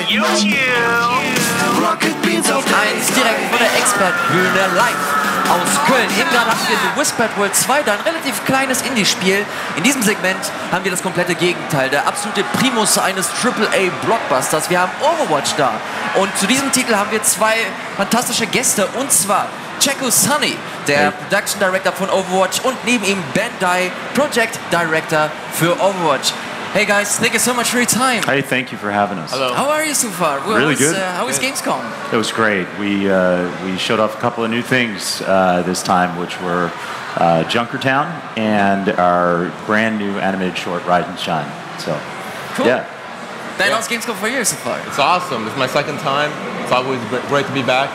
YouTube. Eins direkt von der Expertbühne live aus Köln. Eben gerade hatten wir The Whispered World 2, da ein relativ kleines Indie-Spiel. In diesem Segment haben wir das komplette Gegenteil, der absolute Primus eines AAA-Blockbusters. Wir haben Overwatch da und zu diesem Titel haben wir zwei fantastische Gäste, und zwar Checo Sunny, der Production Director von Overwatch, und neben ihm Ben Dye, Project Director für Overwatch. Hey guys, thank you so much for your time. Hey, thank you for having us. Hello. How are you so far? Really good. How was gamescom? It was great. We showed off a couple of new things this time, which were Junkertown and our brand new animated short, Rise and Shine. So, cool. Yeah. Ben, how's gamescom for you so far? It's awesome. It's my second time. It's always great to be back.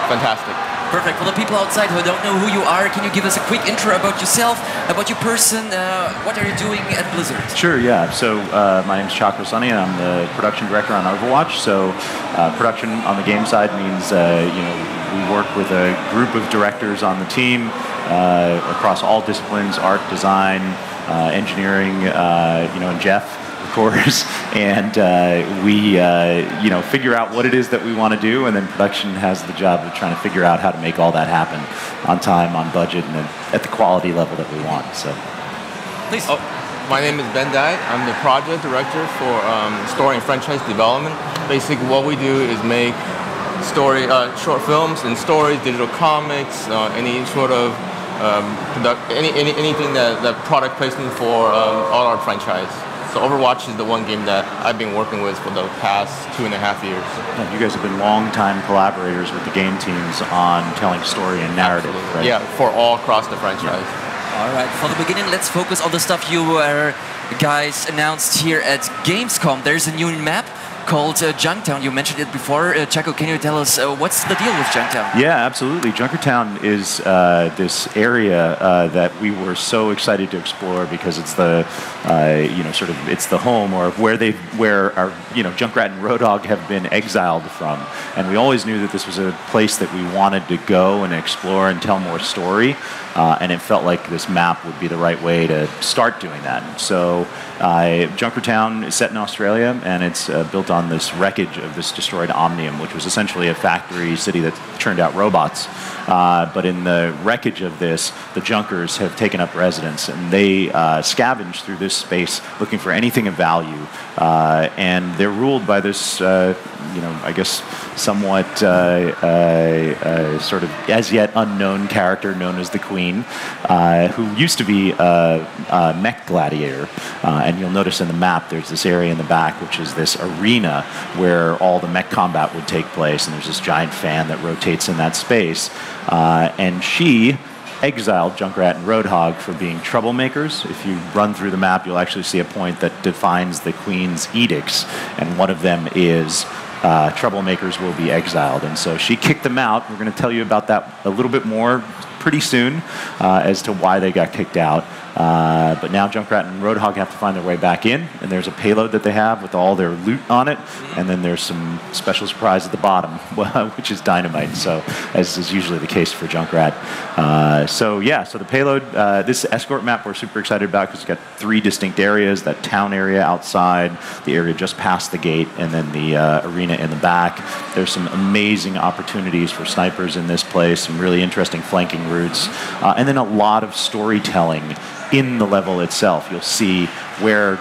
Fantastic. Perfect. For the people outside who don't know who you are, can you give us a quick intro about yourself, about your person? What are you doing at Blizzard? Sure, yeah. So my name is Checo Sunny, and I'm the production director on Overwatch. So production on the game side means we work with a group of directors on the team across all disciplines: art, design, engineering, and Jeff, of course, and we figure out what it is that we want to do, and then production has the job of trying to figure out how to make all that happen on time, on budget, and at the quality level that we want. So, please. Oh, my name is Ben Dye. I'm the project director for story and franchise development. Basically, what we do is make short films and stories, digital comics, any sort of anything that product placement for all our franchise. So Overwatch is the one game that I've been working with for the past 2.5 years. Yeah, you guys have been long-time collaborators with the game teams on telling story and narrative, right? Yeah, for all across the franchise. Yeah. All right, for the beginning, let's focus on the stuff you guys announced here at Gamescom. There's a new map called Junktown. You mentioned it before. Checo, can you tell us what's the deal with Junktown? Yeah, absolutely. Junkertown is this area that we were so excited to explore because it's the it's the home or where our Junkrat and Roadhog have been exiled from, and we always knew that this was a place that we wanted to go and explore and tell more story, and it felt like this map would be the right way to start doing that. So Junkertown is set in Australia, and it's built on this wreckage of this destroyed Omnium, which was essentially a factory city that churned out robots. But in the wreckage of this, the Junkers have taken up residence, and they scavenge through this space looking for anything of value. And they're ruled by this, I guess, somewhat sort of as yet unknown character known as the Queen, who used to be a mech gladiator. And you'll notice in the map there's this area in the back which is this arena where all the mech combat would take place, and there's this giant fan that rotates in that space. And she exiled Junkrat and Roadhog for being troublemakers. If you run through the map, you'll actually see a point that defines the Queen's edicts, and one of them is troublemakers will be exiled. And so she kicked them out. We're going to tell you about that a little bit more pretty soon as to why they got kicked out. But now Junkrat and Roadhog have to find their way back in, and there's a payload that they have with all their loot on it, and then there's some special surprise at the bottom, which is dynamite, so as is usually the case for Junkrat. So the payload, this escort map we're super excited about because it's got 3 distinct areas: that town area outside, the area just past the gate, and then the arena in the back. There's some amazing opportunities for snipers in this place, some really interesting flanking routes, and then a lot of storytelling in the level itself. You'll see where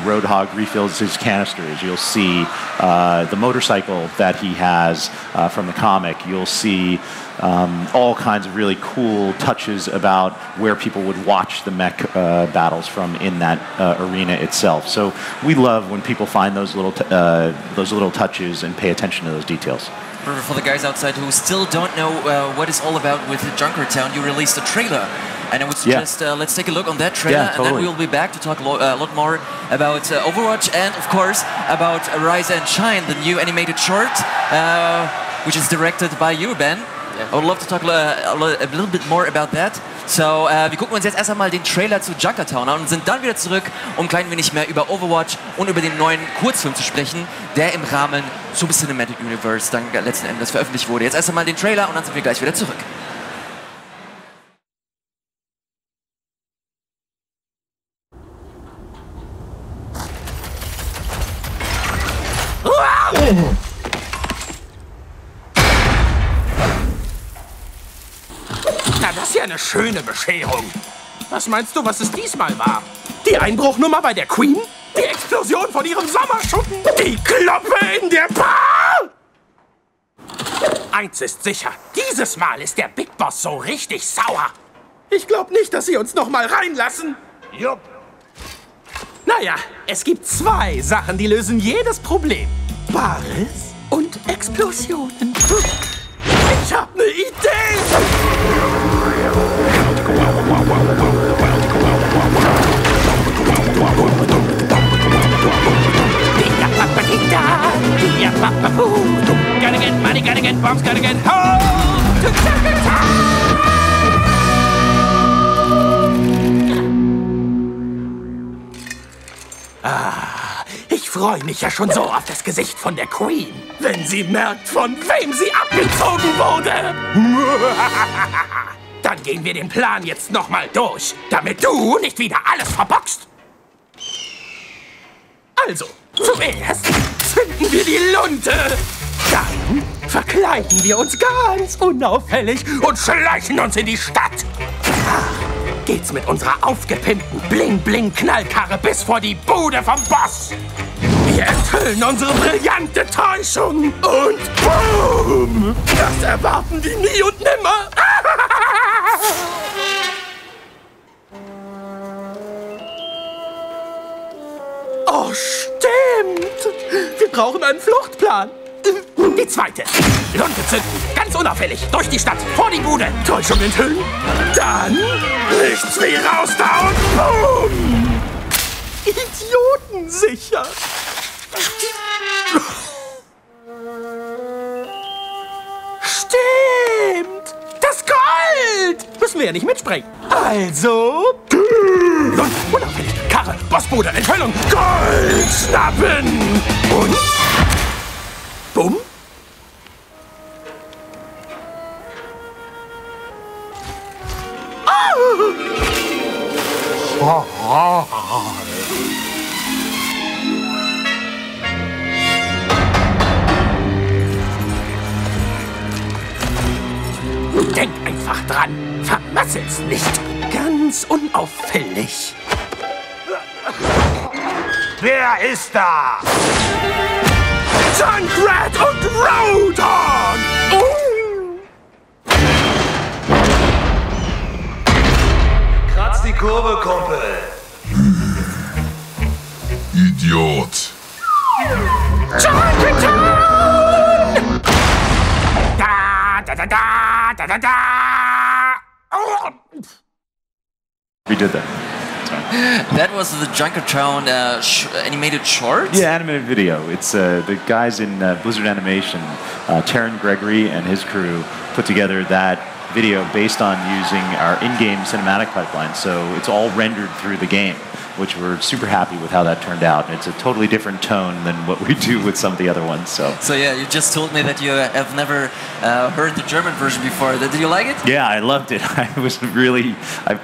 Roadhog refills his canisters. You'll see the motorcycle that he has from the comic. You'll see all kinds of really cool touches about where people would watch the mech battles from in that arena itself. So we love when people find those little touches and pay attention to those details. For the guys outside who still don't know what it's all about with Junkertown, you released a trailer. And I would suggest let's take a look on that trailer, and then we'll be back to talk a lot more about Overwatch and, of course, about Rise and Shine, the new animated short, which is directed by you, Ben. Yeah. I would love to talk a little bit more about that. So, wir gucken uns jetzt erst einmal den Trailer zu Junkertown an und sind dann wieder zurück, um ein klein wenig mehr über Overwatch und über den neuen Kurzfilm zu sprechen, der im Rahmen Super Cinematic Universe dann letzten Endes veröffentlicht wurde. Jetzt erst einmal den Trailer und dann sind wir gleich wieder zurück. das ist ja eine schöne Bescherung. Was meinst du, was es diesmal war? Die Einbruchnummer bei der Queen? Die Explosion von ihrem Sommerschuppen? Die Kloppe in der Bar? Eins ist sicher, dieses Mal ist der Big Boss so richtig sauer. Ich glaube nicht, dass sie uns noch mal reinlassen. Jupp. Naja, es gibt zwei Sachen, die lösen jedes Problem. Bares und Explosionen. Ich hab ne Idee! Gotta get money, gotta get bombs, gotta get home to Junkertown! Ich freue mich ja schon so auf das Gesicht von der Queen, wenn sie merkt, von wem sie abgezogen wurde. Dann gehen wir den Plan jetzt nochmal durch, damit du nicht wieder alles verbockst. Also, zuerst zünden wir die Lunte. Dann verkleiden wir uns ganz unauffällig und schleichen uns in die Stadt. Danach geht's mit unserer aufgepimpten Bling-Bling-Knallkarre bis vor die Bude vom Boss. Wir enthüllen unsere brillante Täuschung und boom! Das erwarten die nie und nimmer. Oh, stimmt. Wir brauchen einen Fluchtplan. Die zweite. Lunte zünden. Ganz unauffällig. Durch die Stadt. Vor die Bude. Täuschung enthüllen. Dann nichts wie raus da und boom. Idiotensicher. Stimmt. Das Gold. Müssen wir ja nicht mitsprechen. Also. Lunte, unauffällig. Karre, Bossbude, Enthüllung. Gold schnappen. Und. Bumm. Denk einfach dran. Vermassel's nicht. Ganz unauffällig. Wer ist da? Junkrat und Roadhog! Kratz die Kurve, Kumpel. Idiot. Junkertown! Da, da, da, da, da, da, da! Oh. We did that. That was the Junkertown animated short? Yeah, animated video. It's the guys in Blizzard Animation, Taryn Gregory and his crew, put together that video based on using our in-game cinematic pipeline. So it's all rendered through the game, which we're super happy with how that turned out. And it's a totally different tone than what we do with some of the other ones. So yeah, you just told me that you have never heard the German version before. Did you like it? Yeah, I loved it. I was really,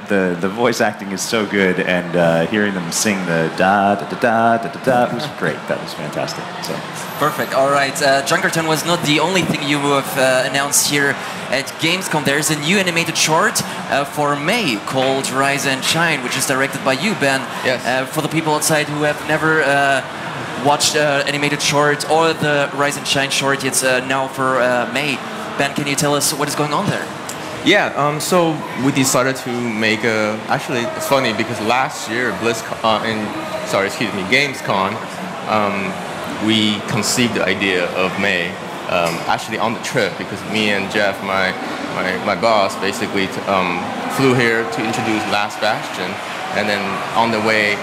the voice acting is so good, and hearing them sing the da da da da da da was great. That was fantastic. So perfect. All right, Junkertown was not the only thing you have announced here at Gamescom. There's a new animated short for May called Rise and Shine, which is directed by you, Ben. Yes. For the people outside who have never watched animated short or the Rise and Shine short, it's now for May. Ben, can you tell us what is going on there? Yeah, so we decided to make a. Actually, it's funny because last year, Gamescom, we conceived the idea of May. Actually on the trip, because me and Jeff, my boss, basically flew here to introduce Last Bastion, and then on the way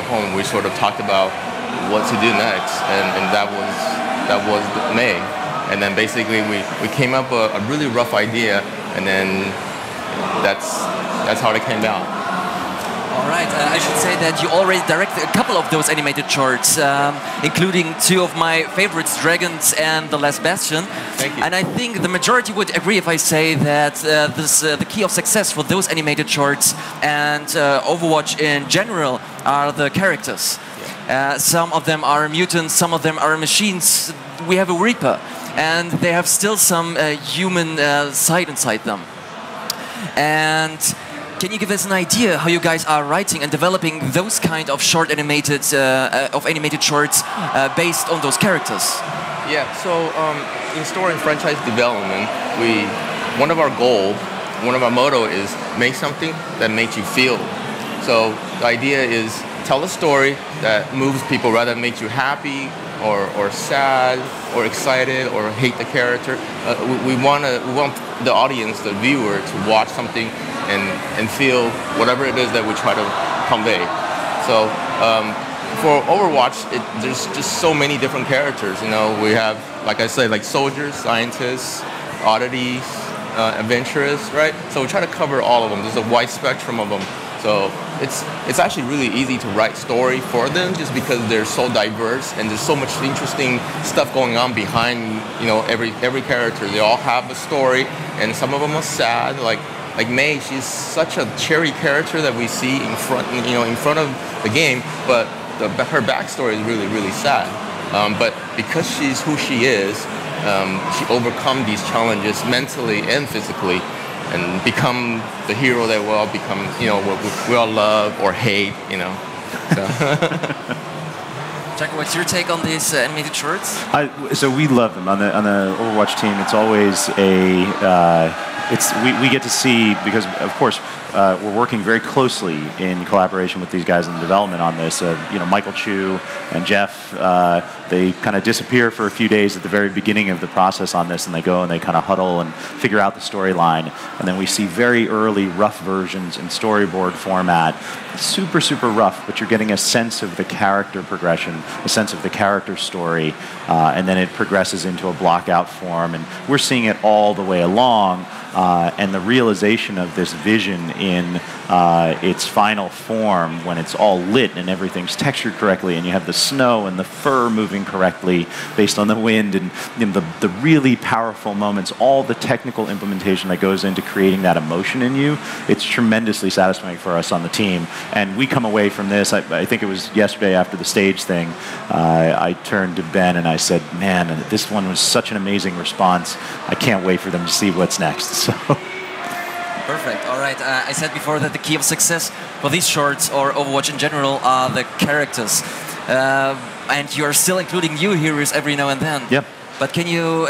home we sort of talked about what to do next, and that was May, and then basically we came up a really rough idea, and then that's how it came out. All right, I should say that you already directed a couple of those animated shorts, including two of my favorites, Dragons and The Last Bastion. Thank you. And I think the majority would agree if I say that the key of success for those animated shorts and Overwatch in general are the characters. Yeah. Some of them are mutants, some of them are machines. We have a Reaper, and they have still some human side inside them. And can you give us an idea how you guys are writing and developing those kind of short animated animated shorts based on those characters? Yeah. So in story and franchise development, one of our motto is make something that makes you feel. So the idea is tell a story that moves people rather than makes you happy or sad or excited or hate the character. We want the audience, the viewer, to watch something and feel whatever it is that we try to convey. So for Overwatch, there's just so many different characters. You know, we have, like I said, like soldiers, scientists, oddities, adventurers, right? So we try to cover all of them. There's a wide spectrum of them. So it's actually really easy to write story for them just because they're so diverse and there's so much interesting stuff going on behind, you know, every character. They all have a story, and some of them are sad. Like Mei, she's such a cherry character that we see in front of the game, but her backstory is really, really sad. But because she's who she is, she overcome these challenges mentally and physically, and become the hero that we all become, you know, we all love or hate, you know. So. Jack, what's your take on these animated shorts? So we love them on the Overwatch team. It's always we get to see, because of course we're working very closely in collaboration with these guys in development on this. You know, Michael Chu and Jeff, they kind of disappear for a few days at the very beginning of the process on this, and they go and they kind of huddle and figure out the storyline, and then we see very early rough versions in storyboard format. Super, super rough, but you're getting a sense of the character progression, a sense of the character story, and then it progresses into a block-out form, and we're seeing it all the way along. And the realization of this vision in its final form, when it's all lit and everything's textured correctly, and you have the snow and the fur moving correctly based on the wind, and you know, the really powerful moments, all the technical implementation that goes into creating that emotion in you, it's tremendously satisfying for us on the team. And we come away from this, I think it was yesterday after the stage thing, I turned to Ben and I said, man, this one was such an amazing response. I can't wait for them to see what's next. So. Perfect. All right. I said before that the key of success for these shorts or Overwatch in general are the characters, and you are still including new heroes every now and then. Yep. But can you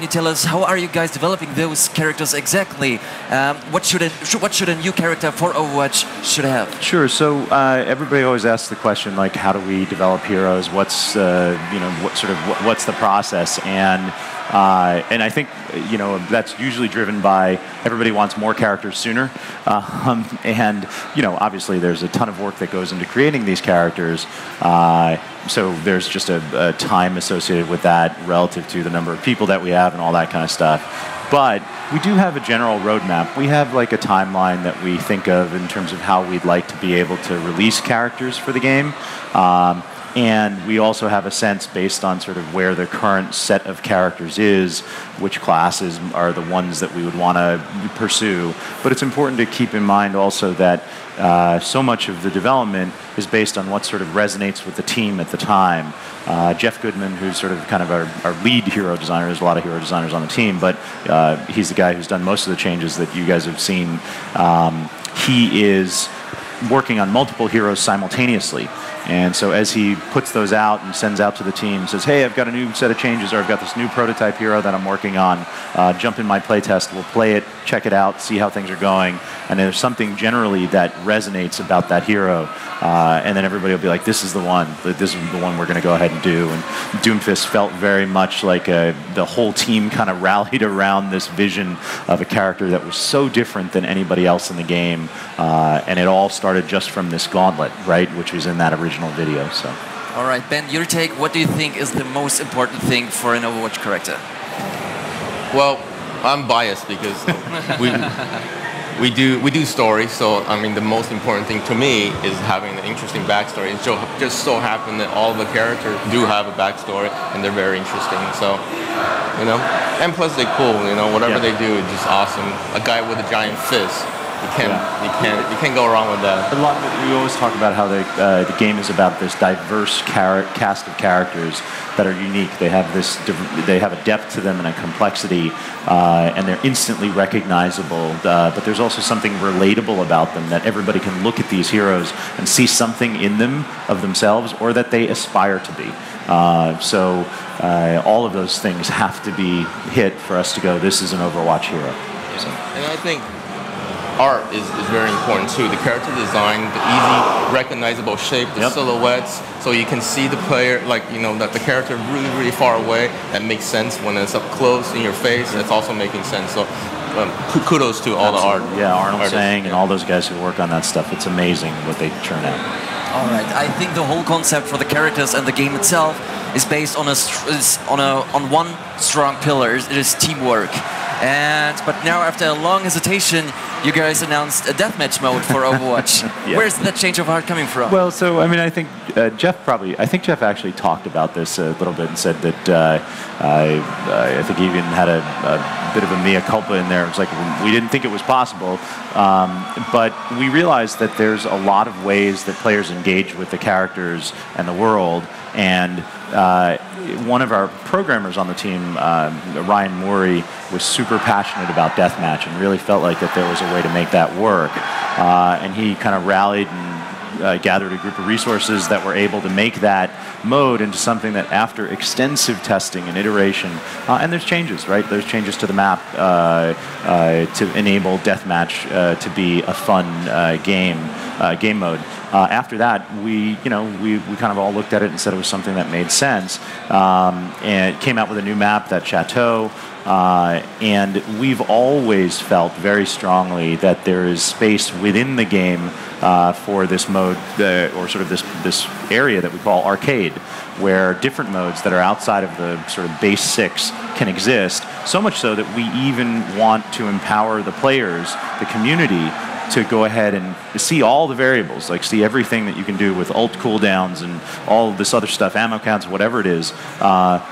tell us how are you guys developing those characters exactly? What should a new character for Overwatch should have? Sure. So everybody always asks the question, like, how do we develop heroes? What's what's the process? And I think, you know, that's usually driven by everybody wants more characters sooner. And, you know, obviously there's a ton of work that goes into creating these characters. So there's just a time associated with that relative to the number of people that we have and all that kind of stuff. But we do have a general roadmap. We have like a timeline that we think of in terms of how we'd like to be able to release characters for the game. And we also have a sense based on sort of where the current set of characters is, which classes are the ones that we would want to pursue. But it's important to keep in mind also that so much of the development is based on what sort of resonates with the team at the time. Jeff Goodman, who's sort of kind of our lead hero designer, there's a lot of hero designers on the team, but he's the guy who's done most of the changes that you guys have seen. He is working on multiple heroes simultaneously. And so as he puts those out and sends out to the team, says, hey, I've got a new set of changes, or I've got this new prototype hero that I'm working on, jump in my playtest, we'll play it, check it out, see how things are going, and there's something generally that resonates about that hero, and then everybody will be like, this is the one we're going to go ahead and do. And Doomfist felt very much like the whole team kind of rallied around this vision of a character that was so different than anybody else in the game, and it all started just from this gauntlet, right, which was in that original video. So. All right, Ben, your take. What do you think is the most important thing for an Overwatch character? Well, I'm biased because we do stories. So I mean, the most important thing to me is having an interesting backstory. It just so happened that all the characters do have a backstory and they're very interesting. So, you know, and plus they're cool. You know, whatever they do is just awesome. A guy with a giant fist. You can't go wrong with that. We always talk about how the game is about this diverse cast of characters that are unique. They have a depth to them and a complexity, and they're instantly recognizable. But there's also something relatable about them, that everybody can look at these heroes and see something in them of themselves, or that they aspire to be. So all of those things have to be hit for us to go, this is an Overwatch hero. So. And I think art is very important too. The character design, the easy recognizable shape, the silhouettes, so you can see the player, like, you know, that the character really, really far away. That makes sense. When it's up close in your face, that's also making sense. So kudos to all the art. Yeah, Arnold Sang and all those guys who work on that stuff. It's amazing what they churn out. All right, I think the whole concept for the characters and the game itself is based on on one strong pillar. It is teamwork. But now, after a long hesitation, you guys announced a deathmatch mode for Overwatch. Where's that change of heart coming from? Well, so I mean, I think Jeff actually talked about this a little bit and said that I think he even had a bit of a mea culpa in there. It's like, we didn't think it was possible, but we realized that there's a lot of ways that players engage with the characters and the world, and one of our programmers on the team, Ryan Morey, was super passionate about deathmatch and really felt like that there was a way to make that work. And he kind of rallied and gathered a group of resources that were able to make that mode into something that, after extensive testing and iteration, and there's changes, right? There's changes to the map to enable deathmatch to be a fun game mode. After that, we kind of all looked at it and said it was something that made sense, and it came out with a new map, that Chateau, and we've always felt very strongly that there is space within the game for this mode, or sort of this area that we call arcade, where different modes that are outside of the sort of base 6 can exist, so much so that we even want to empower the players, the community, to go ahead and see all the variables, like see everything that you can do with ult cooldowns and all this other stuff, ammo counts, whatever it is,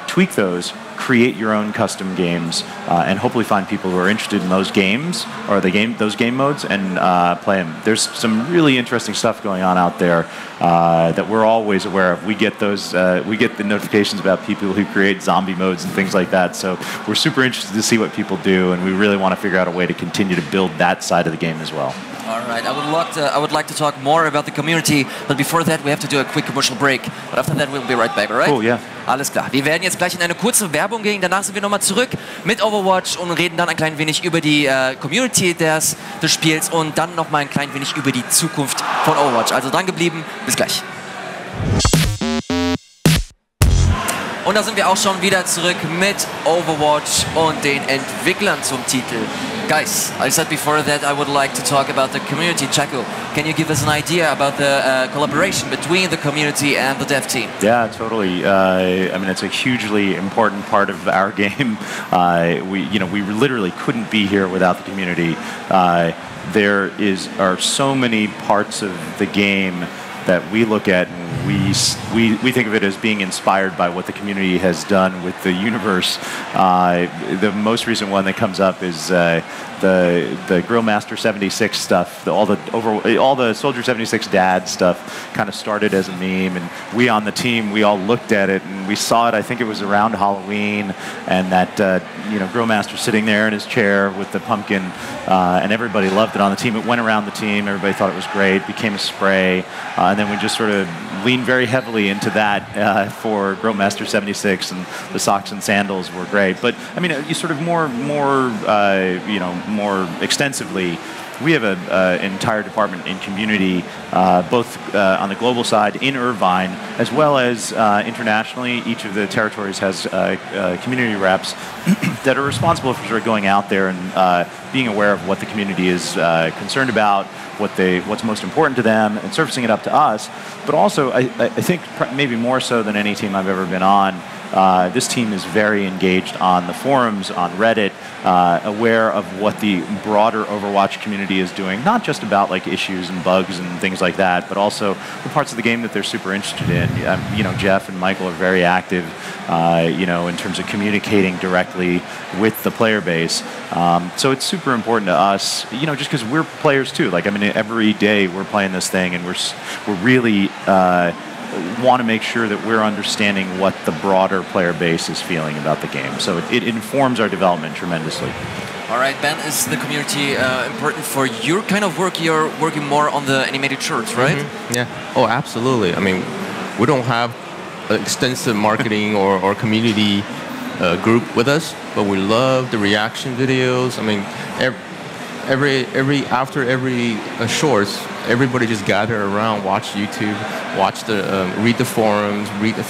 tweak those, create your own custom games, and hopefully find people who are interested in those games, or those game modes, and play them. There's some really interesting stuff going on out there that we're always aware of. We get the notifications about people who create zombie modes and things like that, so we're super interested to see what people do, and we really want to figure out a way to continue to build that side of the game as well. All right, I would like to talk more about the community, but before that we have to do a quick commercial break. But after that we'll be right back, all right? Cool, yeah. Alles klar. Wir werden jetzt gleich in eine kurze Werbung gehen, danach sind wir nochmal zurück mit Overwatch und reden dann ein klein wenig über die Community des Spiels und dann nochmal ein klein wenig über die Zukunft von Overwatch. Also dran geblieben, bis gleich. Und da sind wir auch schon wieder zurück mit Overwatch und den Entwicklern zum Titel. Guys, I said before that I would like to talk about the community. Chaco, can you give us an idea about the collaboration between the community and the dev team? Yeah, totally. I mean, it's a hugely important part of our game. We literally couldn't be here without the community. There are so many parts of the game that we look at and we think of it as being inspired by what the community has done with the universe. The most recent one that comes up is the Grillmaster 76 stuff. All the Soldier 76 dad stuff kind of started as a meme, and we on the team, we all looked at it and we saw it. I think it was around Halloween, and that Grillmaster sitting there in his chair with the pumpkin, and everybody loved it on the team. It went around the team. Everybody thought it was great. Became a spray, and then we just sort of leaned very heavily into that for Grillmaster 76, and the socks and sandals were great. But I mean, you sort of more extensively, we have an entire department in community, both on the global side in Irvine, as well as internationally. Each of the territories has community reps that are responsible for sort of going out there and being aware of what the community is concerned about, what's most important to them, and surfacing it up to us. But also, I think maybe more so than any team I've ever been on, this team is very engaged on the forums, on Reddit, aware of what the broader Overwatch community is doing, not just about like issues and bugs and things like that, but also the parts of the game that they're super interested in. You know, Jeff and Michael are very active, you know, in terms of communicating directly with the player base. So it's super important to us, you know, just because we're players too. Like, I mean, every day we're playing this thing, and we're really want to make sure that we're understanding what the broader player base is feeling about the game. So it informs our development tremendously. All right, Ben, is the community important for your kind of work? You're working more on the animated shorts, right? Yeah. Oh, absolutely. I mean, we don't have extensive marketing or community group with us, but we love the reaction videos. I mean, after every shorts, everybody just gather around, watch YouTube, watch read the forums, read the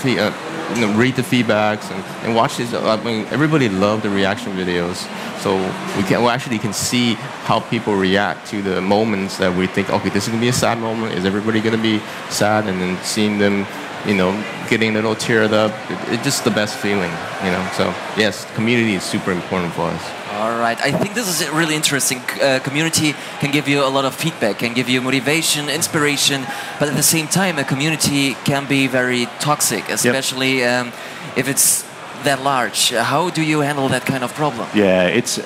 feedbacks, and watch this. I mean, everybody loves the reaction videos, so we actually can see how people react to the moments that we think, okay, this is gonna be a sad moment. Is everybody gonna be sad? And then seeing them, you know, getting a little teared up, it's just the best feeling, you know. So yes, community is super important for us. All right, I think this is really interesting. Community can give you a lot of feedback, can give you motivation, inspiration, but at the same time, a community can be very toxic, especially if it's that large. How do you handle that kind of problem? Yeah, it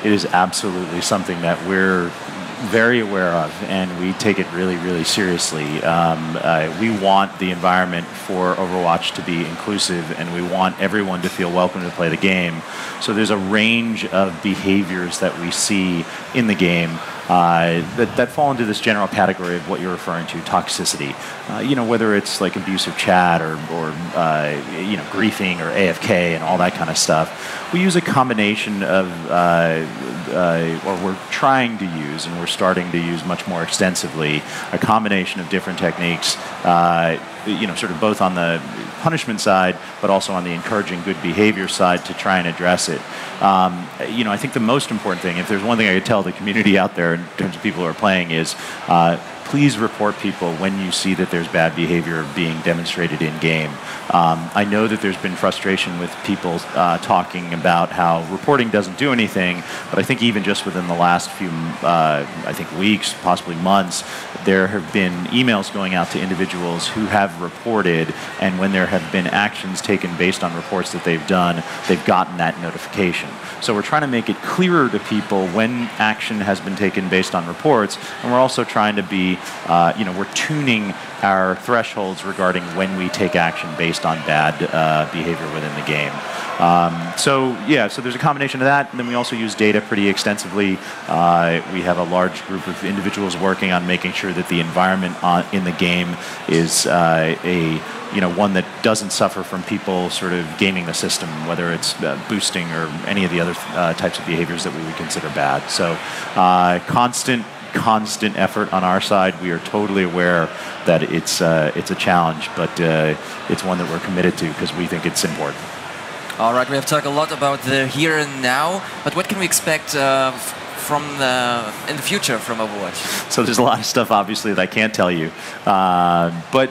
is absolutely something that we're very aware of, and we take it really, really seriously. We want the environment for Overwatch to be inclusive, and we want everyone to feel welcome to play the game. So there's a range of behaviors that we see in the game that fall into this general category of what you're referring to, toxicity. You know, whether it's like abusive chat or you know, griefing or AFK and all that kind of stuff. We use a combination of, or we're trying to use, and we're starting to use much more extensively, a combination of different techniques, you know, sort of both on the punishment side, but also on the encouraging good behavior side to try and address it. You know, I think the most important thing, if there's one thing I could tell the community out there in terms of people who are playing, is please report people when you see that there's bad behavior being demonstrated in-game. I know that there's been frustration with people talking about how reporting doesn't do anything, but I think even just within the last few, I think weeks, possibly months, there have been emails going out to individuals who have reported, and when there have been actions taken based on reports that they've done, they've gotten that notification. So we're trying to make it clearer to people when action has been taken based on reports, and we're also trying to be, you know, we're tuning our thresholds regarding when we take action based on bad behavior within the game. So yeah, so there's a combination of that, and then we also use data pretty extensively. We have a large group of individuals working on making sure that the environment in the game is you know, one that doesn't suffer from people sort of gaming the system, whether it's boosting or any of the other types of behaviors that we would consider bad. So constant effort on our side. We are totally aware that it's a challenge, but it's one that we're committed to because we think it's important. All right, we have talked a lot about the here and now, but what can we expect in the future from Overwatch? So there's a lot of stuff, obviously, that I can't tell you. But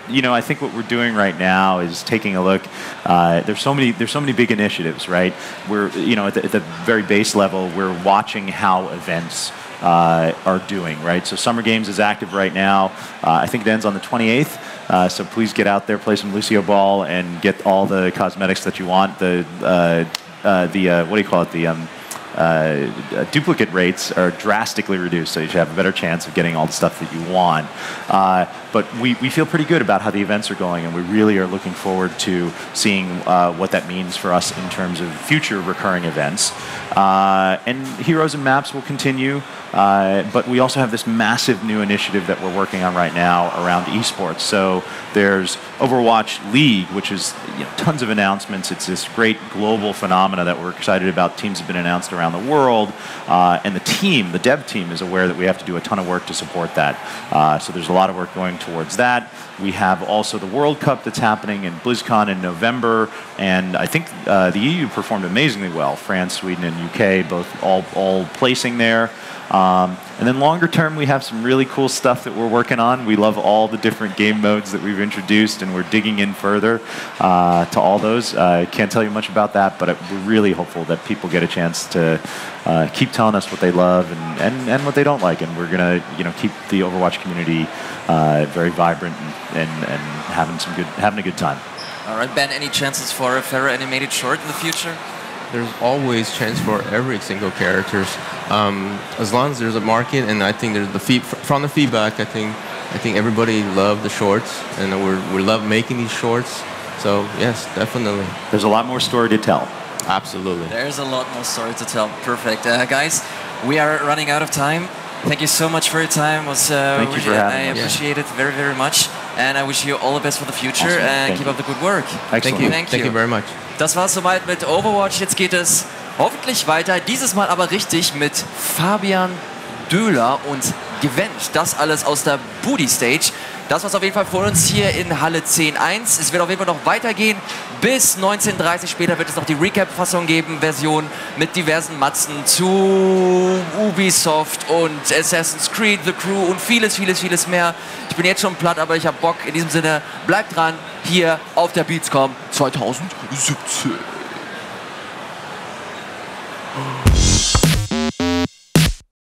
you know, I think what we're doing right now is taking a look. There's so many big initiatives, right? We're, you know, at the very base level, we're watching how events are doing, right? So Summer Games is active right now. I think it ends on the 28th. So please get out there, play some Lucio Ball, and get all the cosmetics that you want. The what do you call it? The duplicate rates are drastically reduced, so you should have a better chance of getting all the stuff that you want. But we feel pretty good about how the events are going, and we really are looking forward to seeing what that means for us in terms of future recurring events. And Heroes and Maps will continue, but we also have this massive new initiative that we're working on right now around esports. So there's Overwatch League, which is, you know, tons of announcements. It's this great global phenomena that we're excited about. Teams have been announced around the world, and the dev team is aware that we have to do a ton of work to support that. So there's a lot of work going towards that. We have also the World Cup that's happening in BlizzCon in November, and I think the EU performed amazingly well. France, Sweden, and UK both all placing there. And then longer term, we have some really cool stuff that we're working on. We love all the different game modes that we've introduced, and we're digging in further to all those. I can't tell you much about that, but we're really hopeful that people get a chance to to keep telling us what they love and what they don't like, and we're gonna keep the Overwatch community very vibrant and having a good time. All right, Ben, any chances for a Farrah animated short in the future? There's always chance for every single characters, as long as there's a market, and I think there's from the feedback. I think everybody loved the shorts, and we love making these shorts. So yes, definitely. There's a lot more story to tell. Absolutely. There's a lot more story to tell. Perfect, guys. We are running out of time. Thank you so much for your time. Thank you for having us. I appreciate it very, very much. And I wish you all the best for the future. Awesome. And keep up the good work. Thank you. Thank you very much. Das war's soweit mit Overwatch. Jetzt geht es hoffentlich weiter. Dieses Mal aber richtig mit Fabian Döhler und Gwent. Das alles aus der Booty Stage. Das war's auf jeden Fall vor uns hier in Halle 10.1. Es wird auf jeden Fall noch weitergehen. Bis 19:30 Uhr später wird es noch die Recap-Fassung geben, Version mit diversen Matzen zu Ubisoft und Assassin's Creed, The Crew und vieles, vieles, vieles mehr. Ich bin jetzt schon platt, aber ich habe Bock. In diesem Sinne, bleibt dran, hier auf der gamescom 2017.